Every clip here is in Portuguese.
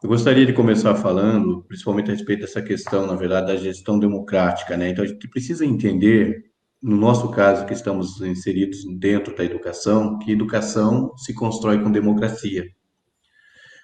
Eu gostaria de começar falando, principalmente a respeito dessa questão, na verdade, da gestão democrática, né? Então, a gente precisa entender, no nosso caso, que estamos inseridos dentro da educação, que educação se constrói com democracia.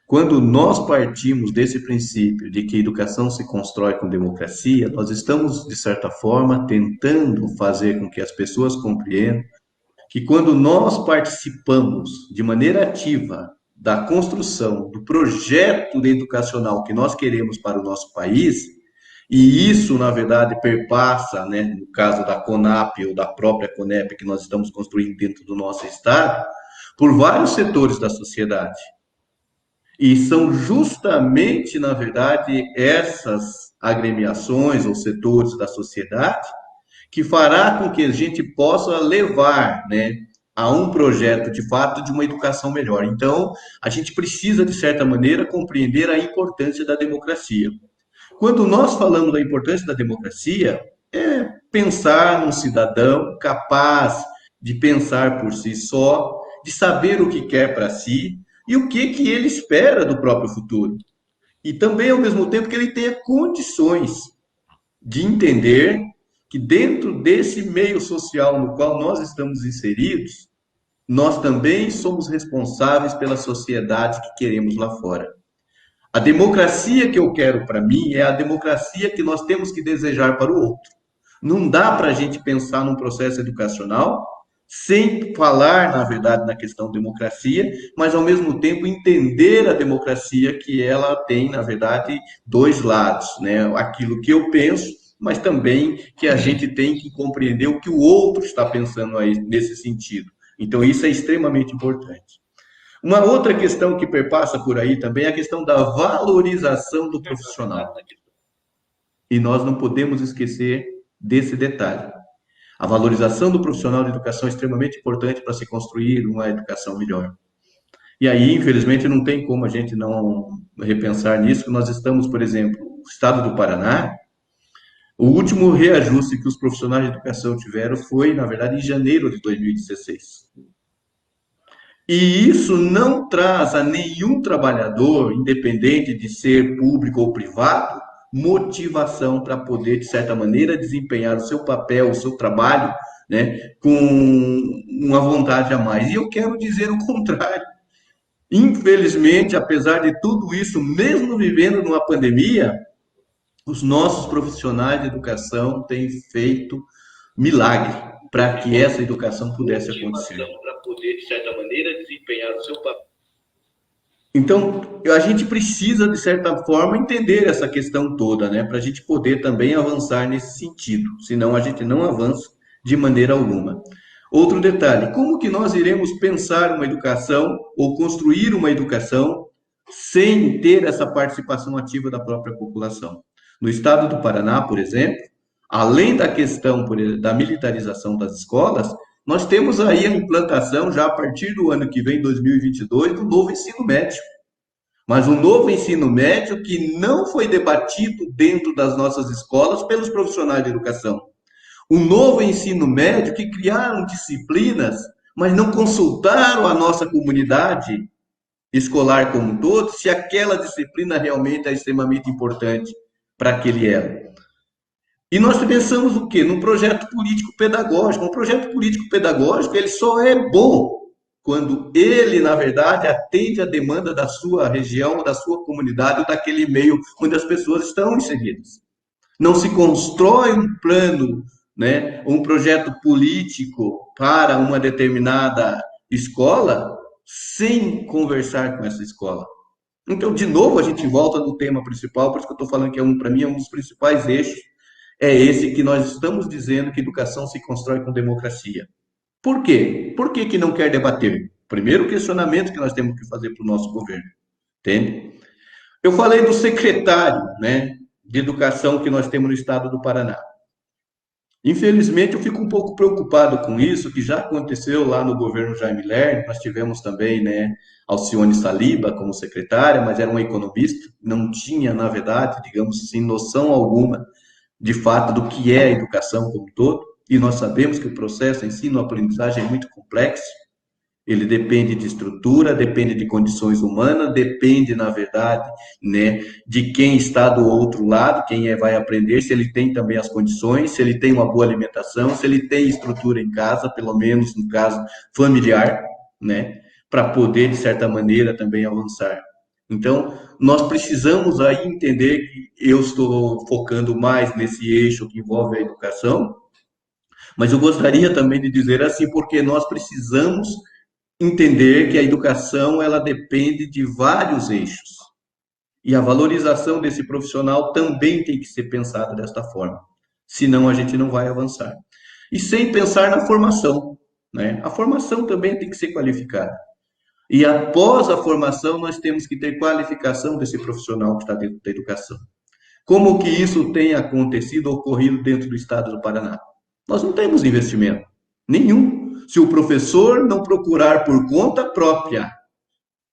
Quando nós partimos desse princípio de que educação se constrói com democracia, nós estamos, de certa forma, tentando fazer com que as pessoas compreendam que quando nós participamos de maneira ativa da construção do projeto educacional que nós queremos para o nosso país, e isso, na verdade, perpassa, né, no caso da CONAP ou da própria CONEP que nós estamos construindo dentro do nosso estado, por vários setores da sociedade. E são justamente, na verdade, essas agremiações ou setores da sociedade que fará com que a gente possa levar, né, a um projeto de fato de uma educação melhor. Então, a gente precisa, de certa maneira, compreender a importância da democracia. Quando nós falamos da importância da democracia, é pensar num cidadão capaz de pensar por si só, de saber o que quer para si e o que ele espera do próprio futuro. E também, ao mesmo tempo, que ele tenha condições de entender que dentro desse meio social no qual nós estamos inseridos, nós também somos responsáveis pela sociedade que queremos lá fora. A democracia que eu quero para mim é a democracia que nós temos que desejar para o outro. Não dá para a gente pensar num processo educacional sem falar, na verdade, na questão democracia, mas ao mesmo tempo entender a democracia que ela tem, na verdade, dois lados, né? Aquilo que eu penso, mas também que a gente tem que compreender o que o outro está pensando aí nesse sentido. Então, isso é extremamente importante. Uma outra questão que perpassa por aí também é a questão da valorização do profissional. E nós não podemos esquecer desse detalhe. A valorização do profissional de educação é extremamente importante para se construir uma educação melhor. E aí, infelizmente, não tem como a gente não repensar nisso. Nós estamos, por exemplo, no estado do Paraná, o último reajuste que os profissionais de educação tiveram foi, na verdade, em janeiro de 2016. E isso não traz a nenhum trabalhador, independente de ser público ou privado, motivação para poder, de certa maneira, desempenhar o seu papel, o seu trabalho, né, com uma vontade a mais. E eu quero dizer o contrário. Infelizmente, apesar de tudo isso, mesmo vivendo numa pandemia, os nossos profissionais de educação têm feito milagre para que essa educação pudesse acontecer. Para poder, de certa maneira, desempenhar o seu papel. Então, a gente precisa, de certa forma, entender essa questão toda, né? Para a gente poder também avançar nesse sentido. Senão, a gente não avança de maneira alguma. Outro detalhe: como que nós iremos pensar uma educação ou construir uma educação sem ter essa participação ativa da própria população? No estado do Paraná, por exemplo, além da questão da militarização das escolas, nós temos aí a implantação, já a partir do ano que vem, 2022, do novo ensino médio. Mas um novo ensino médio que não foi debatido dentro das nossas escolas pelos profissionais de educação. Um novo ensino médio que criaram disciplinas, mas não consultaram a nossa comunidade escolar como um todo, se aquela disciplina realmente é extremamente importante para aquele elo. E nós pensamos o quê? Num projeto político-pedagógico. Um projeto político-pedagógico, ele só é bom quando ele, na verdade, atende a demanda da sua região, da sua comunidade, ou daquele meio onde as pessoas estão inseridas. Não se constrói um plano, né, um projeto político para uma determinada escola sem conversar com essa escola. Então, de novo, a gente volta no tema principal, por isso que eu estou falando que para mim, é um dos principais eixos, é esse que nós estamos dizendo que educação se constrói com democracia. Por quê? Por que não quer debater? Primeiro questionamento que nós temos que fazer para o nosso governo, entende? Eu falei do secretário, né, de educação que nós temos no estado do Paraná. Infelizmente, eu fico um pouco preocupado com isso, que já aconteceu lá no governo Jaime Lerner. Nós tivemos também, né, Alcione Saliba como secretária, mas era uma economista, não tinha, na verdade, digamos assim, noção alguma de fato do que é a educação como um todo, e nós sabemos que o processo ensino-aprendizagem é muito complexo. Ele depende de estrutura, depende de condições humanas, depende, na verdade, né, de quem está do outro lado, vai aprender, se ele tem também as condições, se ele tem uma boa alimentação, se ele tem estrutura em casa, pelo menos no caso familiar, né, para poder, de certa maneira, também avançar. Então, nós precisamos aí entender que eu estou focando mais nesse eixo que envolve a educação, mas eu gostaria também de dizer assim, porque nós precisamos entender que a educação ela depende de vários eixos. E a valorização desse profissional também tem que ser pensada desta forma. Senão a gente não vai avançar. E sem pensar na formação, né? A formação também tem que ser qualificada. E após a formação, nós temos que ter qualificação desse profissional que está dentro da educação. Como que isso tem acontecido, ocorrido dentro do estado do Paraná? Nós não temos investimento nenhum. Se o professor não procurar por conta própria,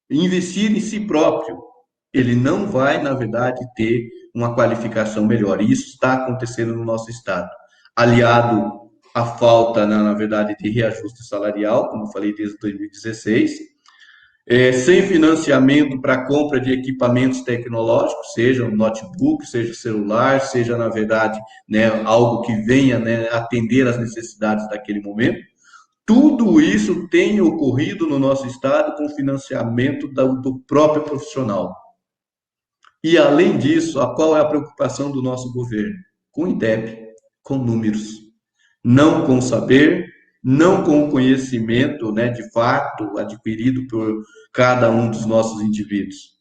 investir em si próprio, ele não vai, na verdade, ter uma qualificação melhor. E isso está acontecendo no nosso estado. Aliado à falta, na verdade, de reajuste salarial, como eu falei desde 2016, sem financiamento para compra de equipamentos tecnológicos, seja um notebook, seja celular, seja, na verdade, né, algo que venha, né, atender às necessidades daquele momento. Tudo isso tem ocorrido no nosso estado com financiamento do próprio profissional. E, além disso, qual é a preocupação do nosso governo? Com o INDEB, com números. Não com saber, não com o conhecimento, né, de fato adquirido por cada um dos nossos indivíduos.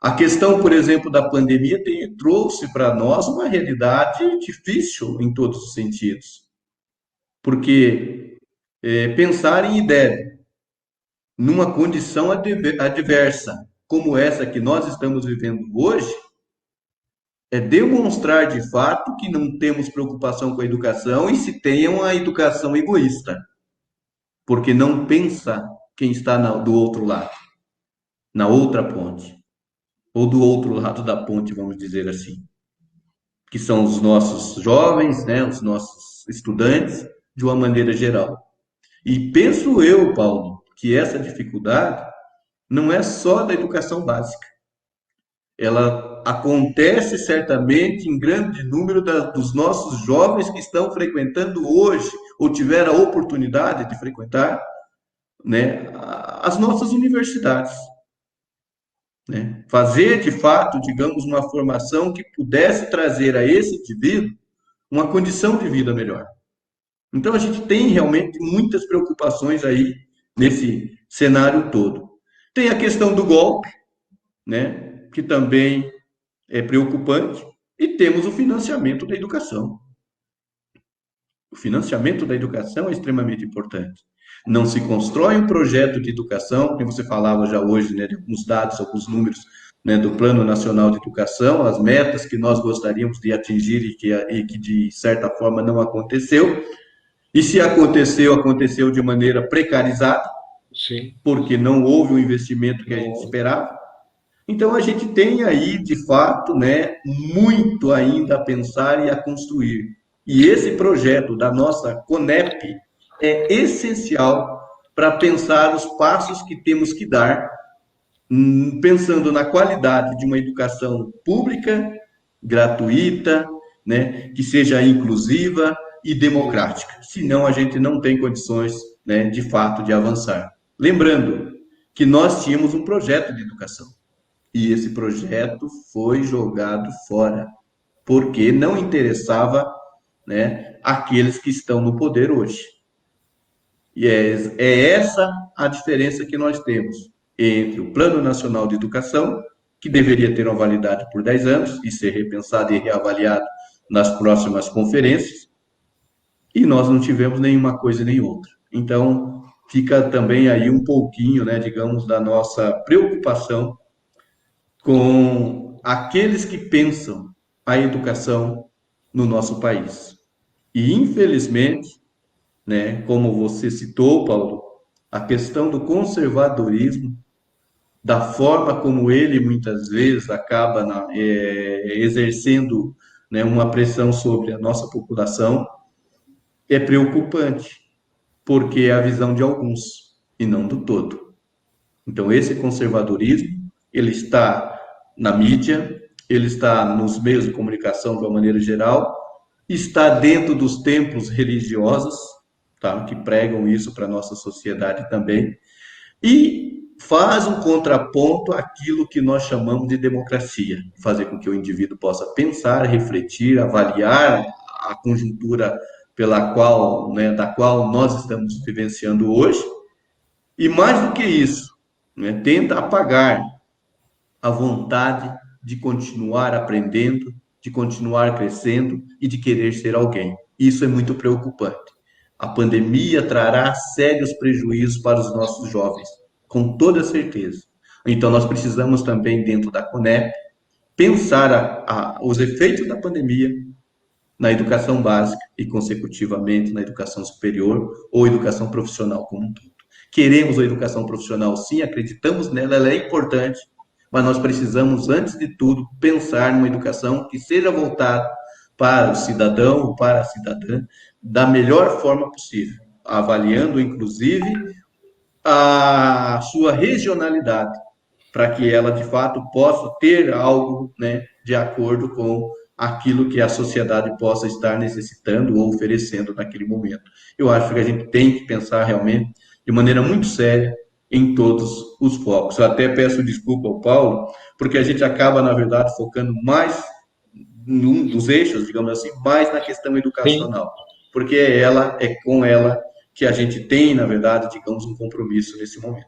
A questão, por exemplo, da pandemia trouxe para nós uma realidade difícil em todos os sentidos. Porque pensar em IDEB numa condição adversa como essa que nós estamos vivendo hoje é demonstrar de fato que não temos preocupação com a educação e se tem uma educação egoísta, porque não pensa quem está do outro lado, na outra ponte, ou do outro lado da ponte, vamos dizer assim, que são os nossos jovens, né, os nossos estudantes, de uma maneira geral. E penso eu, Paulo, que essa dificuldade não é só da educação básica. Ela acontece certamente em grande número dos nossos jovens que estão frequentando hoje, ou tiveram a oportunidade de frequentar, né, as nossas universidades. Né? Fazer, de fato, digamos, uma formação que pudesse trazer a esse indivíduo uma condição de vida melhor. Então, a gente tem realmente muitas preocupações aí nesse cenário todo. Tem a questão do golpe, né, que também é preocupante, e temos o financiamento da educação. O financiamento da educação é extremamente importante. Não se constrói um projeto de educação, como você falava já hoje, né, de alguns dados, alguns números, né, do Plano Nacional de Educação, as metas que nós gostaríamos de atingir e que de certa forma não aconteceu. E se aconteceu, aconteceu de maneira precarizada, sim, porque não houve o investimento que a gente esperava. Então, a gente tem aí, de fato, né, muito ainda a pensar e a construir. E esse projeto da nossa CONEP é essencial para pensar os passos que temos que dar, pensando na qualidade de uma educação pública, gratuita, né, que seja inclusiva e democrática. Senão, a gente não tem condições, né, de fato, de avançar. Lembrando que nós tínhamos um projeto de educação. E esse projeto foi jogado fora, porque não interessava, né, aqueles que estão no poder hoje. E é essa a diferença que nós temos entre o Plano Nacional de Educação, que deveria ter uma validade por 10 anos e ser repensado e reavaliado nas próximas conferências, e nós não tivemos nenhuma coisa nem outra. Então, fica também aí um pouquinho, né, digamos, da nossa preocupação com aqueles que pensam a educação no nosso país. E, infelizmente, né, como você citou, Paulo, a questão do conservadorismo, da forma como ele muitas vezes acaba exercendo, né, uma pressão sobre a nossa população, é preocupante, porque é a visão de alguns e não do todo. Então, esse conservadorismo, ele está na mídia, ele está nos meios de comunicação de uma maneira geral, está dentro dos templos religiosos, tá? Que pregam isso para a nossa sociedade também, e faz um contraponto àquilo que nós chamamos de democracia, fazer com que o indivíduo possa pensar, refletir, avaliar a conjuntura pela qual, né, da qual nós estamos vivenciando hoje, e mais do que isso, né, tenta apagar a vontade de continuar aprendendo, de continuar crescendo e de querer ser alguém. Isso é muito preocupante. A pandemia trará sérios prejuízos para os nossos jovens, com toda certeza. Então, nós precisamos também, dentro da CONEP, pensar os efeitos da pandemia na educação básica e, consecutivamente, na educação superior ou educação profissional como um todo. Queremos a educação profissional, sim, acreditamos nela, ela é importante, mas nós precisamos, antes de tudo, pensar numa educação que seja voltada para o cidadão, para a cidadã, da melhor forma possível, avaliando, inclusive, a sua regionalidade, para que ela, de fato, possa ter algo, né, de acordo com aquilo que a sociedade possa estar necessitando ou oferecendo naquele momento. Eu acho que a gente tem que pensar realmente de maneira muito séria em todos os focos. Eu até peço desculpa ao Paulo, porque a gente acaba, na verdade, focando mais num dos eixos, digamos assim, mais na questão Sim, educacional, porque é com ela que a gente tem, na verdade, digamos, um compromisso nesse momento.